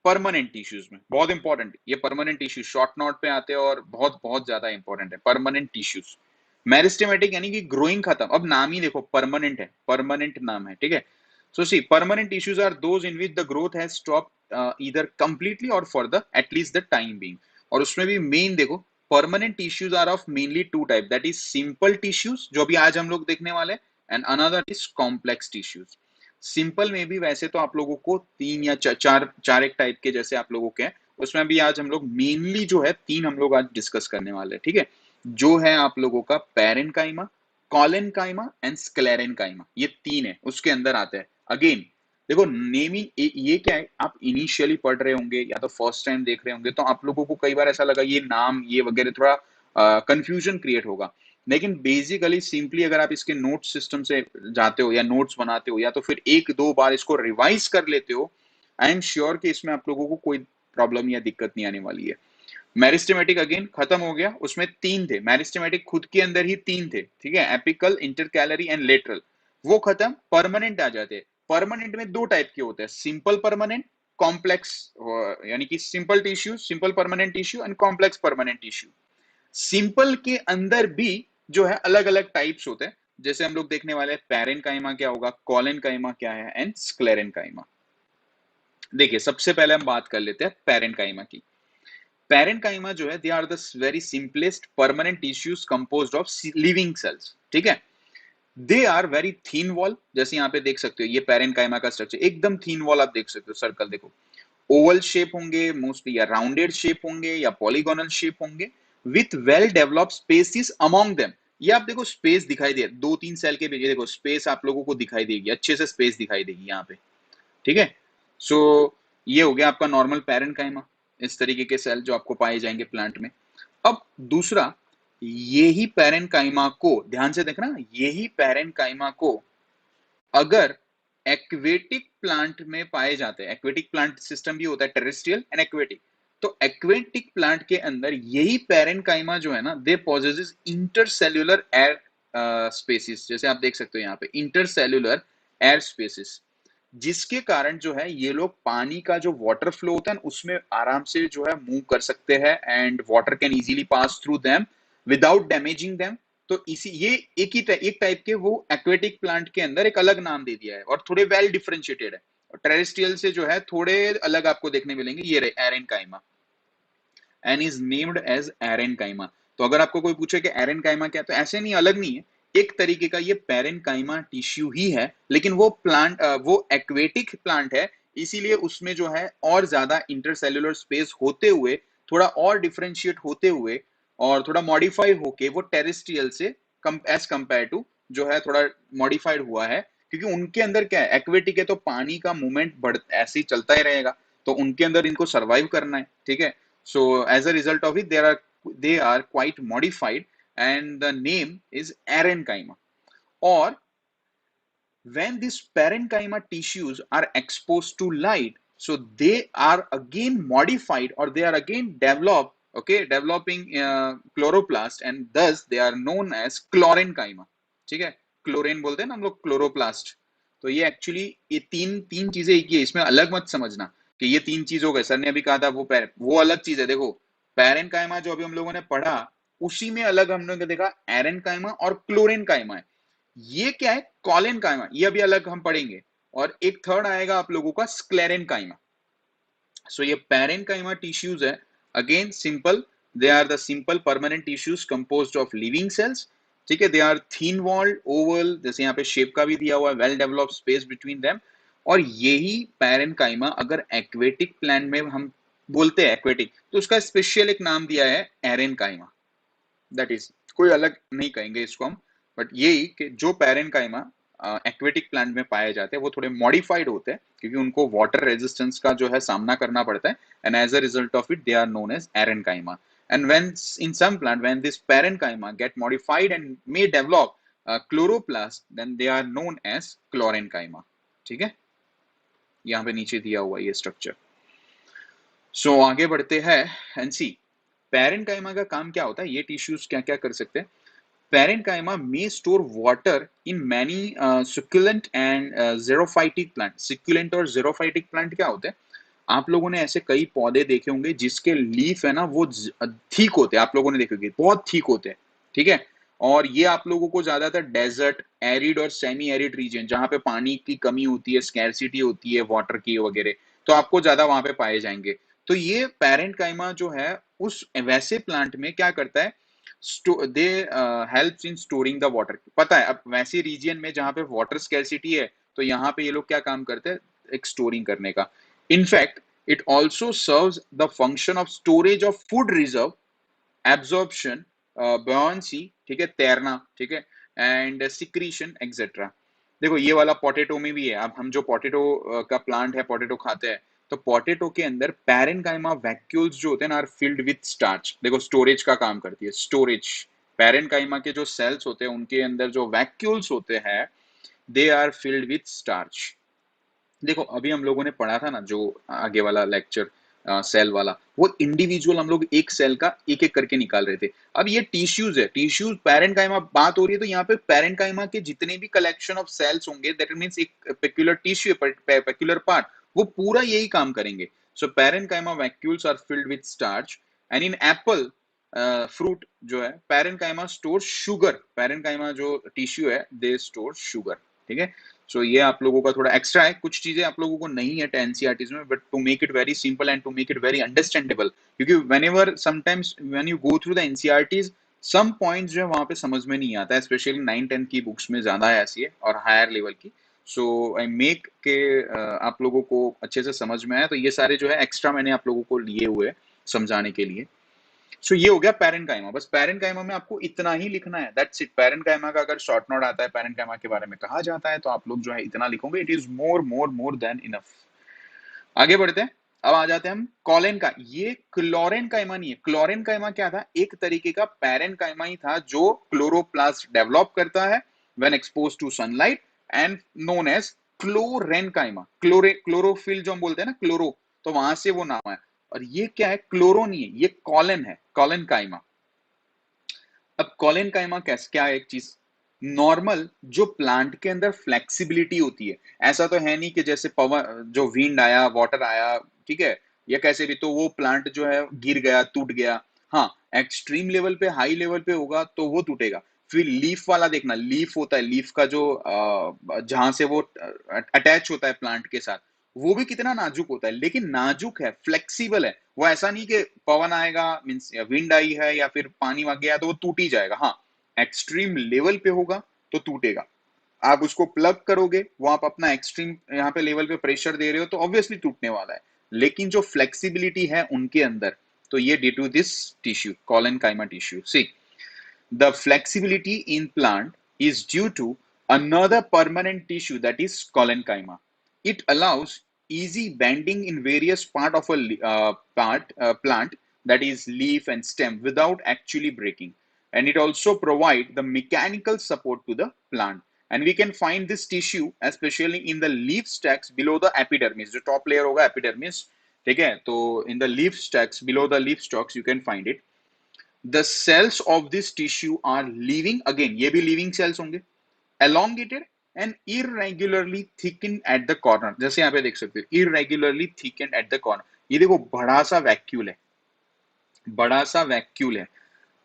परमानेंट टिश्यूज में। बहुत इंपॉर्टेंट ये परमानेंट टिश्यूज, शॉर्ट नोट पे आते हैं और बहुत बहुत ज्यादा इंपॉर्टेंट है परमानेंट टिश्यूज। मेरिस्टेमेटिक यानी कि ग्रोइंग खत्म, अब नाम ही देखो परमानेंट है, परमानेंट नाम है। ठीक है, so see permanent tissues are those in which the growth has stop either completely और for the at least the time being. और उसमें भी मेन देखो, permanent tissues are of mainly two type, that is simple tissues जो भी आज हम लोग देखने वाले, and another is complex tissues. Simple में भी वैसे तो आप लोगों को तीन या चार एक टाइप के जैसे आप लोगों के हैं, उसमें भी आज हम लोग मेनली जो है तीन हम लोग आज डिस्कस करने वाले हैं। ठीक है, जो है आप लोगों का पैरेन्काइमा, कॉलेन्काइमा एंड स्क्लेरेन्काइमा, ये तीन है उसके अंदर आते हैं। अगेन देखो नेमिंग ये क्या है, आप इनिशियली पढ़ रहे होंगे या तो फर्स्ट टाइम देख रहे होंगे, तो आप लोगों को कई बार ऐसा लगा ये नाम ये वगैरह थोड़ा कंफ्यूजन क्रिएट होगा। लेकिन बेसिकली सिंपली अगर आप इसके नोट सिस्टम से जाते हो या नोट्स बनाते हो या तो फिर एक दो बार इसको रिवाइज कर लेते हो, आई एम श्योर कि इसमें आप लोगों को कोई प्रॉब्लम या दिक्कत नहीं आने वाली है। मेरिस्टेमेटिक अगेन खत्म हो गया, उसमें तीन थे मेरिस्टेमेटिक, खुद के अंदर ही तीन थे। ठीक है, एपिकल, इंटरकैलरी एंड लेटरल, वो खत्म। परमानेंट आ जाते हैं। परमानेंट में दो टाइप के होते हैं, सिंपल परमानेंट, कॉम्प्लेक्स, यानी कि simple tissue, simple permanent tissue and complex permanent tissue. Simple के अंदर भी जो है अलग अलग टाइप्स होते हैं, जैसे हम लोग देखने वाले हैं पैरेन्काइमा क्या होगा, कॉलेन्काइमा क्या है एंड स्क्लेरेन्काइमा। देखिए सबसे पहले हम बात कर लेते हैं पैरेन्काइमा की। पैरेन्काइमा जो है they are the very simplest permanent tissues composed of living cells. ठीक है, they are very thin wall, जैसे यहाँ पे देख सकते हो ये पैरेन्काइमा का स्ट्रक्चर एकदम थीन वॉल आप देख सकते हो, सर्कल देखो, ओवल शेप होंगे मोस्टली, या राउंडेड शेप होंगे या पॉलीगोनल शेप होंगे, with well developed spaces among them. ये आप देखो स्पेस दिखाई दे, 2-3 सेल के बीच, ये देखो स्पेस आप लोगों को दिखाई देगी, अच्छे से स्पेस दिखाई देगी यहाँ पे, ठीक है। सो ये हो गया आपका नॉर्मल पैरेनकाइमा, इस तरीके के सेल जो आपको पाए जाएंगे प्लांट में। अब दूसरा, यही पैरेनकाइमा को ध्यान से देखना, यही पैरेनकाइमा को अगर एक्वेटिक प्लांट में पाए जाते हैं, एक्वेटिक प्लांट सिस्टम भी होता है टेरेस्ट्रियल एंड एक्वेटिक, तो एक्वेटिक प्लांट के अंदर यही पैरेनकाइमा जो है ना, दे पॉजेसेस इंटरसेल्युलर एयर स्पेसिस, जैसे आप देख सकते हो यहाँ पे इंटरसेल्युलर एयर स्पेसिस, जिसके कारण जो है ये लोग पानी का जो वाटर फ्लो होता है उसमें आराम से जो है मूव कर सकते हैं, and water can easily pass through them without damaging them. तो इसी ये एक टाइप के वो एक्वेटिक प्लांट के अंदर एक अलग नाम दे दिया है, और थोड़े वेल डिफरेंशिएटेड है, और टेरेस्ट्रियल से जो है थोड़े अलग आपको देखने मिलेंगे, ये रहे aerenchyma, and is named as aerenchyma. तो अगर आपको कोई पूछे कि एरेनकाइमा क्या, तो ऐसे नहीं, अलग नहीं है, एक तरीके का ये पेरेनकाइमा टिश्यू ही है, लेकिन वो प्लांट वो एक्वेटिक प्लांट है, इसीलिए उसमें जो है और ज्यादा इंटरसेल्युलर स्पेस होते हुए, थोड़ा और डिफरेंशिएट होते हुए, और थोड़ा मॉडिफाई होके वो टेरेस्ट्रियल से एज कंपेयर टू जो है थोड़ा मॉडिफाइड हुआ है, क्योंकि उनके अंदर क्या है, एक्वेटिक है तो पानी का मूवमेंट बढ़ ऐसे ही चलता ही रहेगा, तो उनके अंदर इनको सर्वाइव करना है, ठीक है। So as a result of it, they are quite modified, and the name is parenchyma. Or when these parenchyma tissues are exposed to light, so they are again modified, or they are again developed, okay, developing chloroplast, and thus they are known as chlorenchyma. ठीक है, क्लोरेन बोलते हैं ना हम लोग, क्लोरोप्लास्ट। तो ये एक्चुअली ये तीन तीन चीजें एक ही है, इसमें अलग मत समझना कि ये तीन चीज हो गए, सर ने अभी कहा था वो अलग चीज है। देखो पैरेनकाइमा जो अभी हम लोगों ने पढ़ा, उसी में अलग हम लोगों ने देखा एरेनकाइमा और क्लोरेनकाइमा है। ये क्या है, कॉलेन काइमा, ये अभी अलग हम पढ़ेंगे, और एक थर्ड आएगा आप लोगों का स्क्लेरेन काइमा। सो ये पैरेनकाइमा टिश्यूज है, again simple, they are the simple permanent tissues composed of living cells, ठीक है। They are thin walled oval, जैसे यहाँ पे शेप का भी दिया हुआ है, well developed space between them. और यही पैरेनकाइमा अगर एक्वेटिक प्लांट में हम बोलते हैं एक्वेटिक, तो उसका स्पेशल एक नाम दिया है एरेनकाइमा, दैट इज, कोई अलग नहीं कहेंगे इसको हम, बट यही कि जो पैरेनकाइमा एक्वेटिक प्लांट में पाए जाते हैं वो थोड़े मॉडिफाइड होते हैं, क्योंकि उनको वाटर रेजिस्टेंस का जो है सामना करना पड़ता है, and as a result of it they are known as aerenchyma. And when in some plant when this parenchyma get modified and may develop chloroplast, then they are known as chlorenchyma, ठीक है। यहाँ पे नीचे दिया हुआ ये स्ट्रक्चर। सो आगे बढ़ते हैं एंड सी पैरेनकाइमा का काम क्या होता है, ये टिश्यूज क्या क्या कर सकते हैं। Parenchyma may store water in many succulent and xerophytic plants. Succulent और xerophytic plant क्या होते हैं, आप लोगों ने ऐसे कई पौधे देखे होंगे जिसके लीफ है ना वो ठीक होते हैं, आप लोगों ने देखे होंगे बहुत ठीक होते हैं, ठीक है। और ये आप लोगों को ज्यादातर डेजर्ट, एरिड और सेमी एरिड रीजन, जहां पे पानी की कमी होती है, स्कैरसिटी होती है वाटर की वगैरह, तो आपको ज्यादा वहां पे पाए जाएंगे। तो ये पैरेनकाइमा जो है उस वैसे प्लांट में क्या करता है, दे helps in storing the water. पता है अब वैसे रीजन में जहां पे वाटर स्कैरसिटी है, तो यहाँ पे ये लोग क्या काम करते हैं, एक स्टोरिंग करने का। In fact it also serves the function of storage of food reserve, absorption, buoyancy, ठीक है, तैरना, ठीक है, एंड सिक्रीशन एक्सेट्रा। देखो ये वाला पोटैटो में भी है, अब हम जो पोटैटो का प्लांट है, पोटैटो खाते हैं, तो पोटैटो के अंदर पैरेनकाइमा वैक्यूल्स जो होते हैं ना आर फिल्ड विथ स्टार्च। देखो स्टोरेज का काम करती है, स्टोरेज, पैरेनकाइमा के जो सेल्स होते हैं उनके अंदर जो वैक्यूल्स होते हैं, they are filled with starch. देखो अभी हम लोगों ने पढ़ा था ना जो आगे वाला लेक्चर, सेल वाला, वो इंडिविजुअल हम लोग एक सेल का एक एक करके निकाल रहे थे। अब ये टिश्यूज है, टिश्यूज पैरेनकाइमा बात हो रही है, तो यहाँ पे पैरेनकाइमा के जितने भी कलेक्शन ऑफ सेल्स होंगे, दैट मींस एक पेक्युलर टिश्यू, पेक्युलर पार्ट, वो पूरा यही काम करेंगे। So parenchyma vacuoles are filled with starch, and in apple fruit जो है पैरेनकाइमा स्टोर शुगर, पैरेनकाइमा जो टिश्यू है दे स्टोर शुगर, ठीक है। सो ये आप लोगों का थोड़ा एक्स्ट्रा है, कुछ चीजें आप लोगों को नहीं है एनसीईआरटीज में, but to make it very simple and to make it very understandable, क्योंकि whenever sometimes when you go through the NCERTs, some points जो है वहां पे समझ में नहीं आता है, स्पेशली 9-10 की बुक्स में ज्यादा है ऐसी है, और हायर लेवल की। सो आई मेक के आप लोगों को अच्छे से समझ में आया, तो ये सारे जो है एक्स्ट्रा मैंने आप लोगों को लिए हुए समझाने के लिए। सो ये हो गया पैरेनकाइमा। बस पैरेनकाइमा में आपको इतना ही लिखना है, दैट्स इट। पैरेनकाइमा का अगर शॉर्ट नोट आता है पैरेनकाइमा के बारे में कहा जाता है तो आप लोग जो है इतना लिखोगे, it is more more more than enough. आगे बढ़ते हैं। अब आ जाते हैं हम कॉलेन का। ये क्लोरेन काइमा नहीं है। क्लोरेन काइमा क्या था? एक तरीके का पैरेन काइमा ही था जो क्लोरोप्लास्ट डेवलप करता है when expose to sunlight and known as chlorenchyma. Chlorophyll जो हम बोलते हैं ना, क्लोरो, तो वहां से वो नाम है। और ये क्या है? क्लोरो नहीं है, ये कॉलेन है, कॉलेन काइमा। अब कॉलेन काइमा कैसे, क्या है एक चीज, नॉर्मल जो प्लांट के अंदर फ्लेक्सिबिलिटी होती है, ऐसा तो है नहीं कि जैसे पवन, जो विंड आया, वाटर आया, ठीक है, या कैसे भी तो वो प्लांट जो है गिर गया, टूट गया। हाँ, एक्सट्रीम लेवल पे, हाई लेवल पे होगा तो वो टूटेगा। फिर लीफ वाला देखना, लीफ होता है, लीफ का जो जहां से वो अटैच होता है प्लांट के साथ, वो भी कितना नाजुक होता है, लेकिन नाजुक है, फ्लेक्सिबल है। वो ऐसा नहीं कि पवन आएगा, मीन्स विंड आई है या फिर पानी आ गया तो वो टूट ही जाएगा। हाँ, एक्सट्रीम लेवल पे होगा तो टूटेगा। आप उसको प्लग करोगे, वो आप अपना एक्सट्रीम यहाँ पे लेवल पे प्रेशर दे रहे हो तो ऑब्वियसली टूटने वाला है। लेकिन जो फ्लेक्सिबिलिटी है उनके अंदर, तो ये due to this tissue, collenchyma tissue. See, the flexibility in plant is due to another permanent tissue, that is collenchyma. It allows easy bending in various part of a plant, that is leaf and stem, without actually breaking. And it also provide the mechanical support to the plant. And we can find this tissue especially in the leaf stacks below the epidermis. जो top layer होगा epidermis, ठीक है, तो in the leaf stacks below the leaf stalks you can find it. The cells of this tissue are living, again ये भी living cells होंगे, elongated and irregularly thickened at the corner। जैसे यहाँ पे देख सकते हो irregularly thickened at the corner। ये देखो बड़ा सा वैक्यूल है, बड़ा सा वैक्यूल है।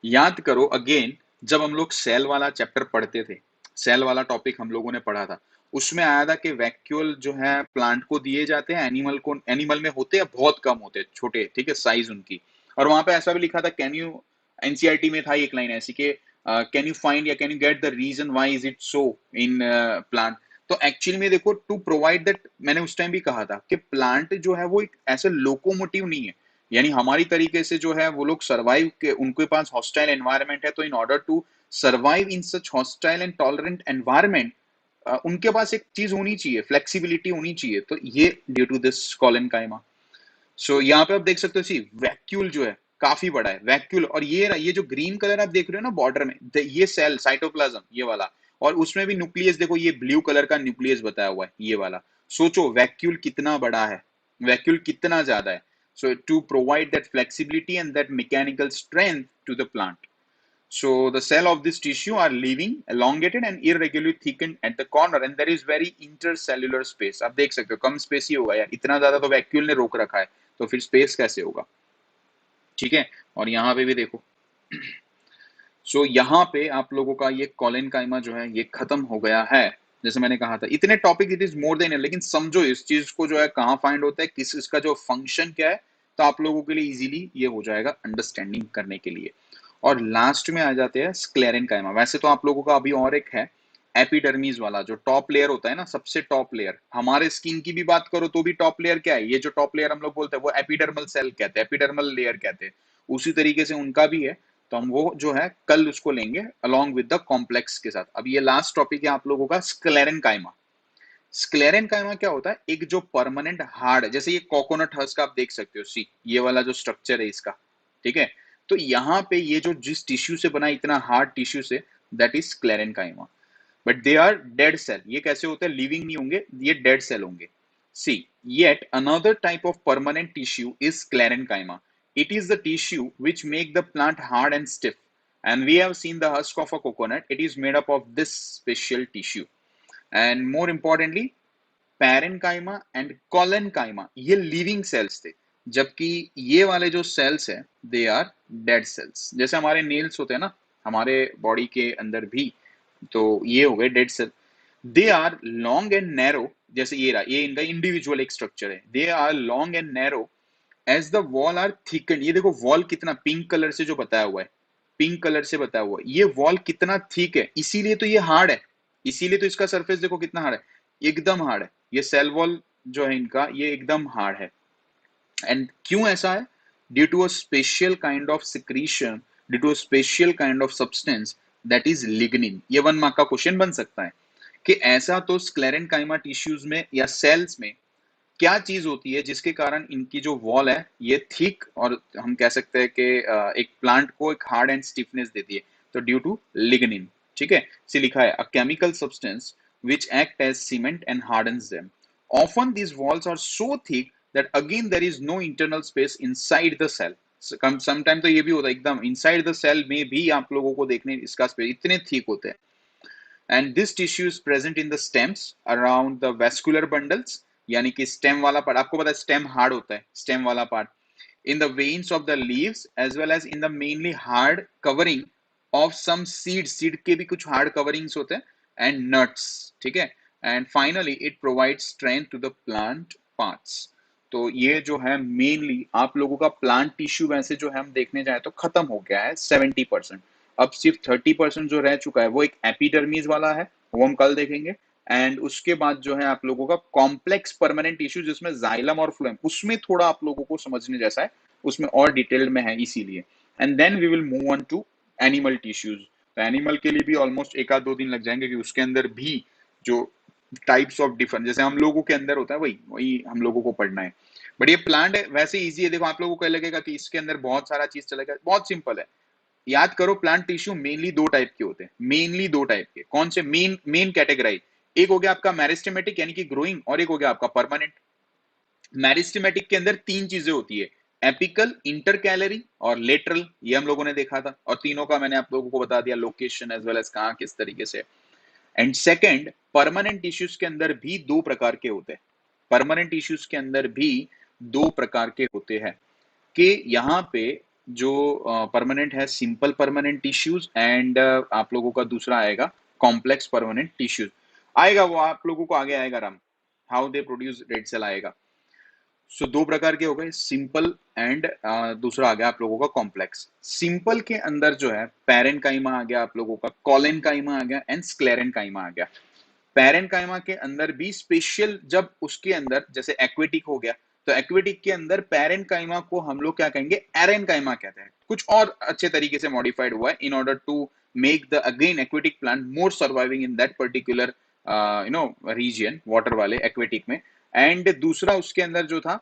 याद करो अगेन, जब हम लोग सेल वाला चैप्टर पढ़ते थे, सेल वाला टॉपिक हम लोगों ने पढ़ा था, उसमें आया था कि वैक्यूल जो है प्लांट को दिए जाते हैं, एनिमल को, एनिमल में होते हैं बहुत कम होते हैं, छोटे, ठीक है, साइज उनकी। और वहां पे ऐसा भी लिखा था, कैन यू, एनसीईआरटी में था एक लाइन ऐसी कि कैन यू फाइंड या can you get the reason why is it so in plant. तो एक्चुअली में देखो, टू प्रोवाइड दैट, मैंने उस टाइम भी कहा था कि प्लांट जो है वो एक ऐसे लोकोमोटिव नहीं है, यानी हमारी तरीके से जो है वो लोग सर्वाइव के, उनके पास हॉस्टाइल एनवायरनमेंट है, तो in order to survive in such hostile and tolerant environment, उनके पास एक चीज होनी चाहिए, फ्लेक्सिबिलिटी होनी चाहिए। तो ये ड्यू टू दिस कॉलेनकाइमा। सो यहाँ पे आप देख सकते हो, सी वैक्यूल जो है काफी बड़ा है वैक्यूल। और ये जो ग्रीन कलर आप देख रहे हो ना बॉर्डर में, ये सेल साइटोप्लाज्म ये वाला, और उसमें भी न्यूक्लियस देखो, ये ब्लू कलर का न्यूक्लियस बताया हुआ है ये वाला। सोचो वैक्यूल कितना बड़ा है, वैक्यूल कितना ज्यादा है। So to provide that flexibility and that mechanical strength to the plant. So the cell of this tissue are living, elongated and irregularly thickened at the corner, and there is very intercellular space। आप देख सकते हो कम स्पेस ही होगा यार, इतना ज्यादा तो वैक्यूल ने रोक रखा है, तो फिर स्पेस कैसे होगा, ठीक है। और यहाँ पे भी देखो, सो यहाँ पे आप लोगों का ये कॉलेनकाइमा जो है ये खत्म हो गया है। जैसे मैंने कहा था इतने topic, it is more than, लेकिन समझो इस चीज को जो है कहाँ फाइंड होता है, किस इसका जो फंक्शन क्या है, तो आप लोगों के लिए इजीली ये हो जाएगा अंडरस्टैंडिंग करने के लिए। और लास्ट में आ जाते हैं स्क्लेरेनकाइमा। वैसे तो आप लोगों का अभी और एक है एपिडर्मिस वाला, जो टॉप लेयर होता है ना, सबसे टॉप लेयर। हमारे स्किन की भी बात करो तो भी टॉप लेयर क्या है, ये जो टॉप लेयर हम लोग बोलते हैं वो एपिडर्मल सेल कहते हैं, एपिडर्मल लेयर कहते हैं। उसी तरीके से उनका भी है, तो हम वो जो है कल उसको लेंगे अलोंग विद द कॉम्प्लेक्स के साथ। अब ये लास्ट टॉपिक है आप लोगों का स्क्लेरेनकाइमा। स्क्लेरेनकाइमा क्या होता है? एक जो परमानेंट हार्ड, जैसे ये कोकोनट हस्क आप देख सकते हो, सी ये वाला जो स्ट्रक्चर है इसका, ठीक है, तो यहाँ पे ये जो जिस टिश्यू से बना, इतना हार्ड टिश्यू से, that is sclerenchyma. But they are dead cell. ये कैसे होते हैं? लिविंग नहीं होंगे, ये डेड सेल होंगे। सी, yet another type of permanent tissue is sclerenchyma। It is the tissue which make the plant hard and stiff, and we have seen the husk of a coconut, it is made up of this special tissue। And more importantly, parenchyma and collenchyma ये लिविंग सेल्स थे, जबकि ये वाले जो सेल्स है दे आर डेड सेल्स। जैसे हमारे नेल्स होते हैं ना हमारे बॉडी के अंदर भी, तो ये हो गए dead cell. They are long and narrow, जैसे ये रहा, ये इनका इंडिविजुअल एक स्ट्रक्चर है। They are long and narrow as the wall are thicken. ये देखो वॉल कितना पिंक कलर से जो बताया हुआ है, पिंक कलर से बताया हुआ है, ये वॉल कितना थिक है, इसीलिए तो ये हार्ड है, इसीलिए तो इसका सरफेस देखो कितना हार्ड है, एकदम हार्ड है। ये सेल वॉल जो है इनका ये एकदम हार्ड है। एंड क्यों ऐसा है? Due to a special kind of secretion, due to a special kind of substance that is lignin. ये 1 मार्क का क्वेश्चन बन सकता है कि ऐसा तो स्क्लेरेनकाइमा टिश्यूज में या सेल्स में क्या चीज होती है जिसके कारण इनकी जो वॉल है ये थिक, और हम कह सकते हैं कि एक प्लांट को एक हार्ड एंड स्टिफनेस देती है, तो ड्यू टू लिग्निन। ठीक है, से लिखा है a chemical substance which act as cement and hardens them. Often these walls are so thick that again there is no internal space inside the cell. Sometimes तो ये भी होता है एकदम inside the cell में भी आप लोगों को देखने इसका स्पेस इतने थिक होते हैं। And this tissue is present in the stems around the vascular bundles, यानी कि स्टेम वाला पार्ट, आपको पता है स्टेम हार्ड होता है, स्टेम वाला part, in the veins of the leaves as well as in the mainly hard covering of some seeds, seed के भी कुछ hard coverings होते हैं, and nuts। ठीक है, and finally it provides strength to the plant parts। तो ये जो है मेनली आप लोगों का प्लांट टिश्यू वैसे जो है हम देखने जाए तो खत्म हो गया है 70%। अब सिर्फ 30% जो रह चुका है वो एक एपिडर्मिस वाला है, वो हम कल देखेंगे। एंड उसके बाद जो है आप लोगों का कॉम्प्लेक्स परमानेंट टिश्यू जिसमें जाइलम और फ्लोएम, उसमें थोड़ा आप लोगों को समझने जैसा है, उसमें और डिटेल्ड में है इसीलिए। And then we will move on to animal tissues. तो एनिमल के लिए भी ऑलमोस्ट 1 आध 2 दिन लग जाएंगे कि उसके अंदर भी जो टाइप्स ऑफ डिफरेंट जैसे हम लोगों के अंदर होता है वही वही हम लोगों को पढ़ना है। बट ये प्लांट है वैसे इजी है, देखो आप लोगों को लगेगा कि इसके अंदर बहुत सारा चीज चलेगा, बहुत सिंपल है। याद करो प्लांट टिश्यू मेनली 2 टाइप के होते हैं, मेनली 2 टाइप के। कौन से मेन मेन कैटेगराइज, एक हो गया आपका मेरिस्टेमेटिक यानी कि ग्रोइंग, और एक हो गया आपका परमानेंट। मेरिस्टेमेटिक के अंदर 3 चीजें होती है, एपिकल, इंटरकैलरी और लेटरल, ये हम लोगों ने देखा था, और तीनों का मैंने आप लोगों को बता दिया लोकेशन एज वेल एज कहां किस तरीके से। एंड सेकंड, परमानेंट टिश्यूज के अंदर भी 2 प्रकार के होते हैं, परमानेंट टिश्यूज के अंदर भी 2 प्रकार के होते हैं कि यहाँ पे जो परमानेंट है सिंपल परमानेंट टिश्यूज, एंड आप लोगों का दूसरा आएगा कॉम्प्लेक्स परमानेंट टिश्यूज। आएगा वो आप लोगों को आगे आएगा राम, how they produce red cell आएगा। सो 2 प्रकार के हो गए, सिंपल एंड दूसरा आ गया आप लोगों का कॉम्प्लेक्स। सिंपल के अंदर जो है पैरेनकाइमा आ गया आप लोगों का, कॉलेनकाइमा आ गया एंड स्क्लेरेनकाइमा आ गया। पैरेनकाइमा के अंदर भी स्पेशल, जब उसके अंदर जैसे एक्वेटिक हो गया तो एक्वेटिक के अंदर पैरेनकाइमा को हम लोग क्या कहेंगे, एरेनकाइमा कहते हैं, कुछ और अच्छे तरीके से मॉडिफाइड हुआ है in order to make the again aquatic plant more surviving in that particular region water वाले एक्वेटिक में। एंड दूसरा उसके अंदर जो था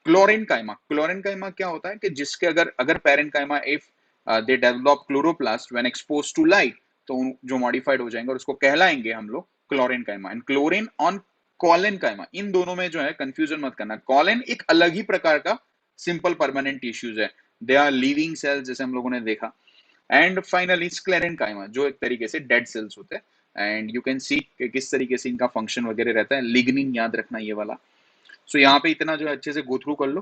क्लोरेनकाइमा, क्लोरेनकाइमा क्या होता है कि जिसके अगर अगर parenchyma if they develop chloroplast when exposed to light, तो जो मॉडिफाइड हो जाएंगे और उसको कहलाएंगे हम लोग chlorenchyma. And chlorine on collenchyma, इन दोनों में जो है कंफ्यूजन मत करना, कॉलेन एक अलग ही प्रकार का सिंपल परमानेंट टिश्यूज है, दे आर लिविंग सेल्स जैसे हम लोगों ने देखा। एंड फाइनली स्क्लेरेनकाइमा जो एक तरीके से डेड सेल्स होते हैं। एंड यू कैन सी कि किस तरीके से इनका फंक्शन वगैरह रहता है, लिग्निन याद रखना ये वाला। सो यहाँ पे इतना जो है अच्छे से गो थ्रू कर लो।